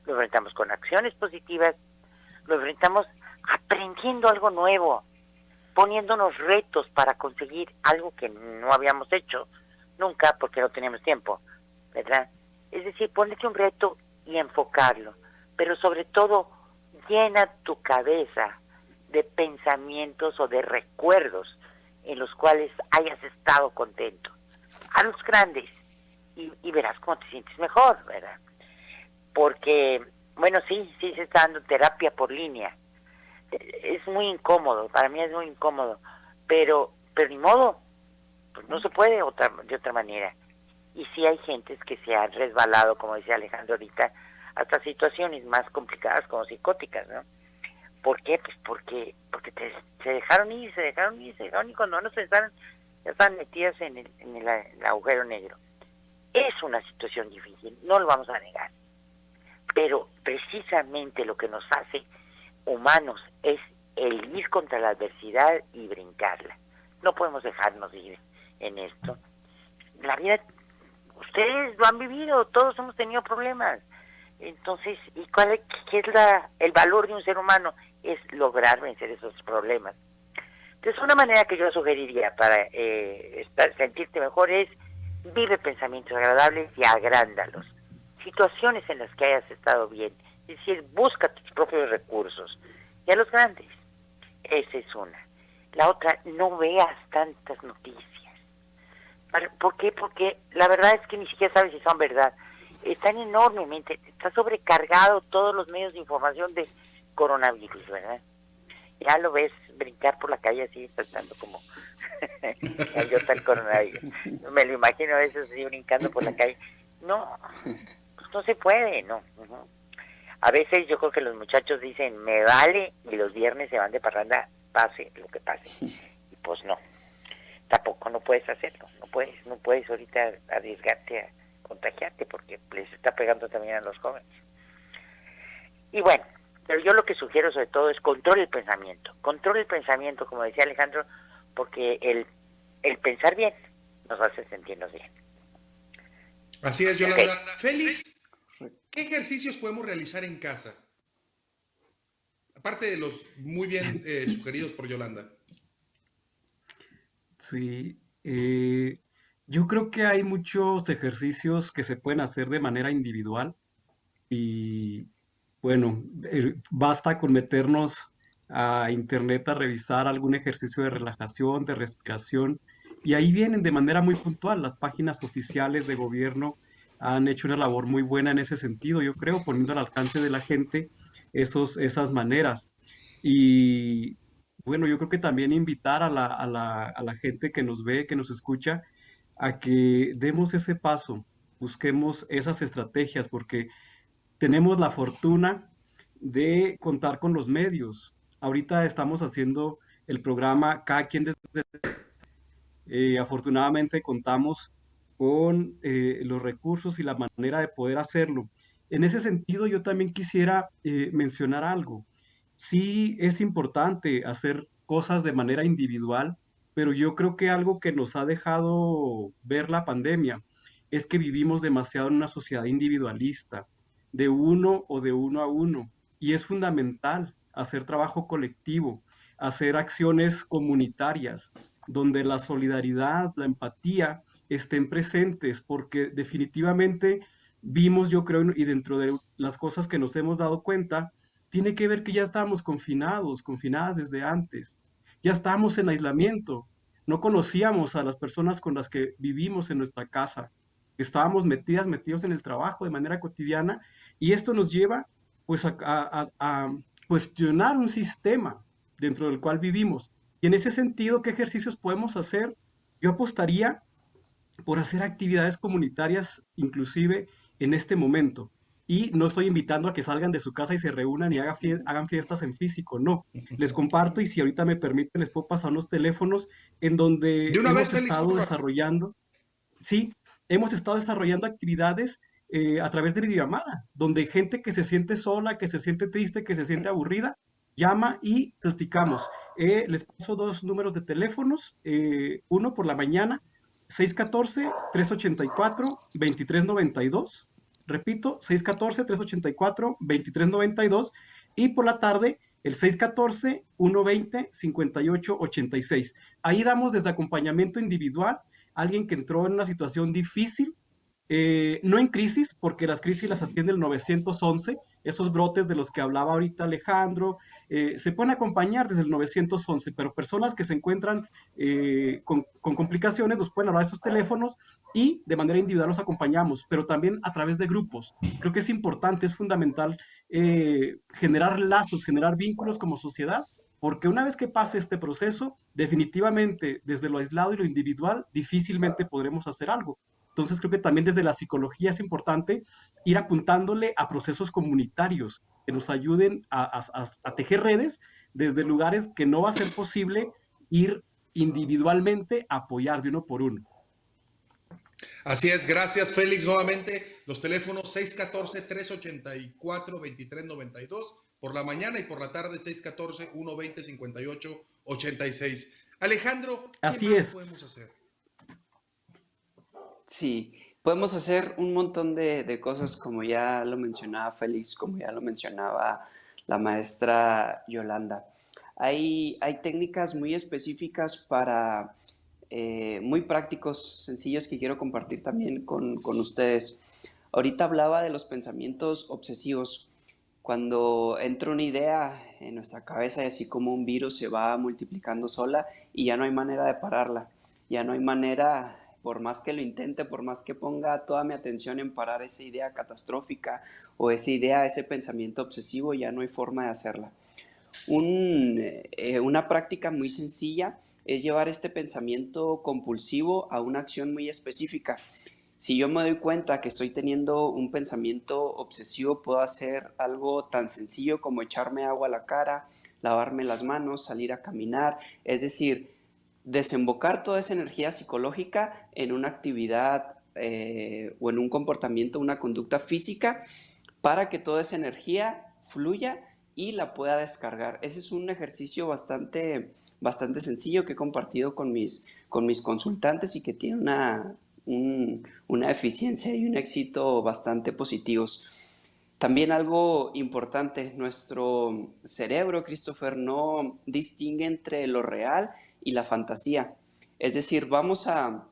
lo enfrentamos con acciones positivas, lo enfrentamos aprendiendo algo nuevo, poniéndonos retos para conseguir algo que no habíamos hecho nunca porque no teníamos tiempo, ¿verdad? Es decir, ponerte un reto y enfocarlo, pero sobre todo llena tu cabeza de pensamientos o de recuerdos en los cuales hayas estado contento. a los grandes y verás cómo te sientes mejor, ¿verdad? Porque, bueno, sí se está dando terapia por línea. Es muy incómodo, para mí es muy incómodo, pero ni modo, pues no se puede de otra manera. Y sí hay gentes que se han resbalado, como decía Alejandro ahorita, hasta situaciones más complicadas como psicóticas, ¿no? ¿Por qué? Pues porque se dejaron ir, y cuando no se pensaron, ya están metidas en el agujero negro. Es una situación difícil, no lo vamos a negar, pero precisamente lo que nos hace humanos es el ir contra la adversidad y brincarla. No podemos dejarnos ir en esto. La vida, ustedes lo han vivido, todos hemos tenido problemas. Entonces, ¿y qué es el valor de un ser humano? Es lograr vencer esos problemas. Entonces, una manera que yo sugeriría para sentirte mejor es vive pensamientos agradables y agrándalos. Situaciones en las que hayas estado bien, es decir, busca tus propios recursos. Y a los grandes, esa es una. La otra, no veas tantas noticias. ¿Por qué? Porque la verdad es que ni siquiera sabes si son verdad. Están enormemente, está sobrecargado todos los medios de información de coronavirus, ¿verdad? Ya lo ves brincar por la calle así, saltando como yo está el coronavirus. Me lo imagino a veces así brincando por la calle. No, pues no se puede, no. Uh-huh. A veces yo creo que los muchachos dicen, me vale, y los viernes se van de parranda, pase lo que pase. Y pues no, tampoco no puedes hacerlo, no puedes ahorita arriesgarte a contagiarte porque les está pegando también a los jóvenes. Y bueno, pero yo lo que sugiero sobre todo es control el pensamiento, como decía Alejandro, porque el pensar bien nos hace sentirnos bien. Así es, Yolanda. Okay. Félix, ¿qué ejercicios podemos realizar en casa? Aparte de los muy bien sugeridos por Yolanda. Sí, yo creo que hay muchos ejercicios que se pueden hacer de manera individual y bueno, basta con meternos a internet a revisar algún ejercicio de relajación, de respiración, y ahí vienen de manera muy puntual. Las páginas oficiales de gobierno han hecho una labor muy buena en ese sentido, yo creo, poniendo al alcance de la gente esas maneras. Y bueno, yo creo que también invitar a la gente que nos ve, que nos escucha, a que demos ese paso, busquemos esas estrategias, porque tenemos la fortuna de contar con los medios. Ahorita estamos haciendo el programa Cada quien desde... afortunadamente contamos con los recursos y la manera de poder hacerlo. En ese sentido, yo también quisiera mencionar algo. Sí es importante hacer cosas de manera individual, pero yo creo que algo que nos ha dejado ver la pandemia es que vivimos demasiado en una sociedad individualista, de uno o de uno a uno, y es fundamental hacer trabajo colectivo, hacer acciones comunitarias, donde la solidaridad, la empatía estén presentes, porque definitivamente vimos, yo creo, y dentro de las cosas que nos hemos dado cuenta, tiene que ver que ya estábamos confinadas desde antes, ya estábamos en aislamiento, no conocíamos a las personas con las que vivimos en nuestra casa, estábamos metidos en el trabajo de manera cotidiana, y esto nos lleva pues a cuestionar un sistema dentro del cual vivimos. Y en ese sentido, ¿qué ejercicios podemos hacer? Yo apostaría por hacer actividades comunitarias inclusive en este momento. Y no estoy invitando a que salgan de su casa y se reúnan y hagan fiestas en físico, no. Les comparto y si ahorita me permiten les puedo pasar unos teléfonos en donde hemos estado desarrollando, sí, hemos estado desarrollando actividades a través de videollamada, donde gente que se siente sola, que se siente triste, que se siente aburrida, llama y platicamos. Les paso dos números de teléfonos, uno por la mañana, 614-384-2392, repito, 614-384-2392, y por la tarde, el 614-120-5886. Ahí damos desde acompañamiento individual, alguien que entró en una situación difícil, no en crisis, porque las crisis las atiende el 911, esos brotes de los que hablaba ahorita Alejandro, se pueden acompañar desde el 911, pero personas que se encuentran con complicaciones nos pueden hablar a esos teléfonos y de manera individual los acompañamos, pero también a través de grupos. Creo que es importante, es fundamental generar lazos, generar vínculos como sociedad, porque una vez que pase este proceso, definitivamente desde lo aislado y lo individual, difícilmente podremos hacer algo. Entonces creo que también desde la psicología es importante ir apuntándole a procesos comunitarios que nos ayuden a tejer redes desde lugares que no va a ser posible ir individualmente a apoyar de uno por uno. Así es, gracias Félix nuevamente. Los teléfonos 614-384-2392 por la mañana y por la tarde 614-120-58-86. Alejandro, ¿qué Así más es. podemos hacer? Sí, podemos hacer un montón de cosas como ya lo mencionaba Félix, como ya lo mencionaba la maestra Yolanda. Hay técnicas muy específicas para, muy prácticos, sencillos que quiero compartir también con ustedes. Ahorita hablaba de los pensamientos obsesivos. Cuando entra una idea en nuestra cabeza y así como un virus se va multiplicando sola y ya no hay manera de pararla, ya no hay manera, por más que lo intente, por más que ponga toda mi atención en parar esa idea catastrófica o esa idea, ese pensamiento obsesivo, ya no hay forma de hacerla. Una práctica muy sencilla es llevar este pensamiento compulsivo a una acción muy específica. Si yo me doy cuenta que estoy teniendo un pensamiento obsesivo, puedo hacer algo tan sencillo como echarme agua a la cara, lavarme las manos, salir a caminar, es decir, desembocar toda esa energía psicológica en una actividad o en un comportamiento, una conducta física, para que toda esa energía fluya y la pueda descargar. Ese es un ejercicio bastante sencillo que he compartido con mis consultantes y que tiene una eficiencia y un éxito bastante positivos. También algo importante, nuestro cerebro, Christopher, no distingue entre lo real y la fantasía. Es decir, vamos a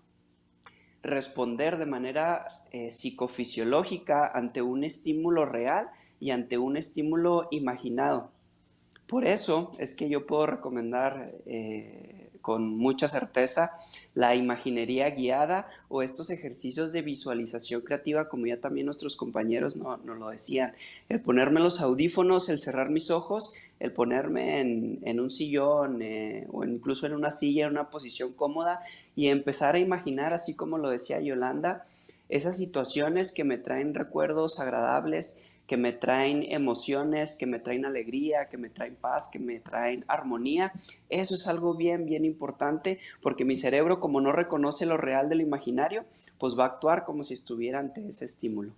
responder de manera psicofisiológica ante un estímulo real y ante un estímulo imaginado. Por eso es que yo puedo recomendar con mucha certeza la imaginería guiada o estos ejercicios de visualización creativa, como ya también nuestros compañeros nos lo decían. El ponerme los audífonos, el cerrar mis ojos, el ponerme en un sillón o incluso en una silla, en una posición cómoda y empezar a imaginar, así como lo decía Yolanda, esas situaciones que me traen recuerdos agradables, que me traen emociones, que me traen alegría, que me traen paz, que me traen armonía. Eso es algo bien importante porque mi cerebro, como no reconoce lo real de lo imaginario, pues va a actuar como si estuviera ante ese estímulo.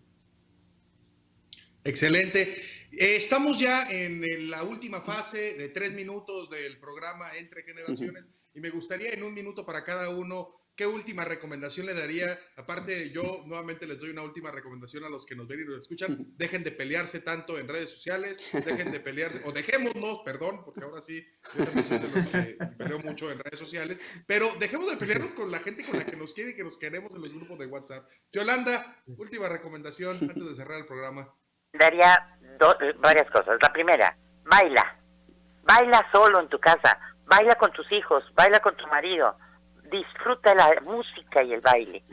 Excelente. Estamos ya en la última fase de 3 minutos del programa Entre Generaciones y me gustaría en 1 minuto para cada uno, ¿qué última recomendación le daría? Aparte, yo nuevamente les doy una última recomendación a los que nos ven y nos escuchan. Dejen de pelearse tanto en redes sociales, dejen de pelearse, o dejémonos, perdón, porque ahora sí, yo también soy de los que peleo mucho en redes sociales, pero dejemos de pelearnos con la gente con la que nos quiere y que nos queremos en los grupos de WhatsApp. Yolanda, última recomendación antes de cerrar el programa. Daría varias cosas. La primera, baila solo en tu casa, baila con tus hijos, baila con tu marido, disfruta la música y el baile.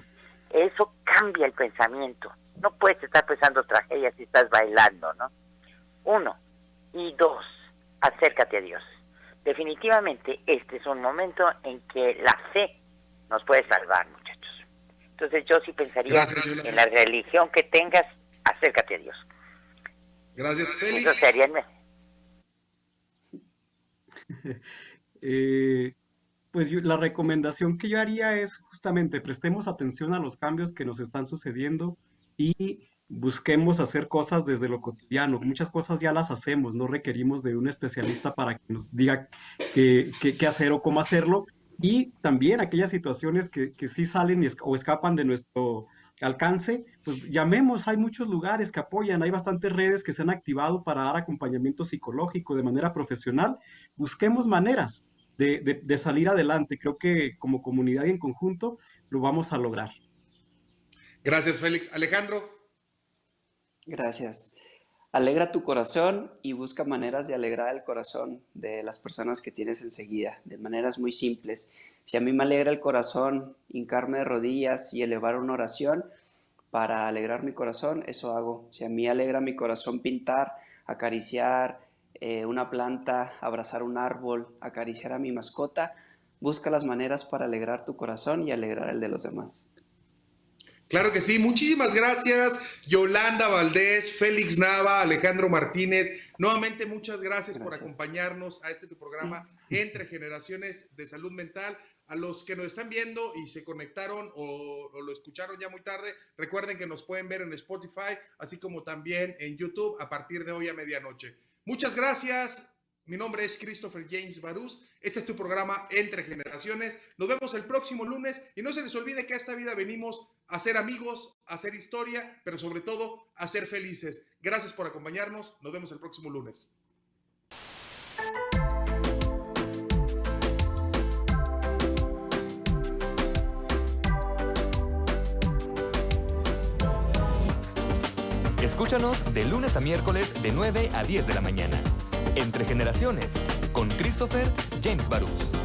Eso cambia el pensamiento. No puedes estar pensando tragedias si estás bailando, ¿no? 1. Y 2, acércate a Dios. Definitivamente este es un momento en que la fe nos puede salvar, muchachos. Entonces yo sí pensaría en la religión que tengas, acércate a Dios. Gracias, Félix. Eso sería Pues la recomendación que yo haría es justamente prestemos atención a los cambios que nos están sucediendo y busquemos hacer cosas desde lo cotidiano. Muchas cosas ya las hacemos, no requerimos de un especialista para que nos diga qué hacer o cómo hacerlo. Y también aquellas situaciones que sí salen o escapan de nuestro alcance, pues llamemos, hay muchos lugares que apoyan, hay bastantes redes que se han activado para dar acompañamiento psicológico de manera profesional. Busquemos maneras de salir adelante. Creo que como comunidad y en conjunto lo vamos a lograr. Gracias, Félix. Alejandro. Gracias. Alegra tu corazón y busca maneras de alegrar el corazón de las personas que tienes enseguida, de maneras muy simples. Si a mí me alegra el corazón hincarme de rodillas y elevar una oración para alegrar mi corazón, eso hago. Si a mí alegra mi corazón pintar, acariciar una planta, abrazar un árbol, acariciar a mi mascota, busca las maneras para alegrar tu corazón y alegrar el de los demás. Claro que sí, muchísimas gracias Yolanda Valdés, Félix Nava, Alejandro Martínez. Nuevamente muchas gracias por acompañarnos a tu programa Entre Generaciones de Salud Mental. A los que nos están viendo y se conectaron o lo escucharon ya muy tarde, recuerden que nos pueden ver en Spotify, así como también en YouTube a partir de hoy a medianoche. Muchas gracias. Mi nombre es Christopher James Barús. Este es tu programa Entre Generaciones. Nos vemos el próximo lunes y no se les olvide que a esta vida venimos a ser amigos, a hacer historia, pero sobre todo a ser felices. Gracias por acompañarnos. Nos vemos el próximo lunes. Escúchanos de lunes a miércoles de 9 a 10 de la mañana. Entre Generaciones, con Christopher James Barús.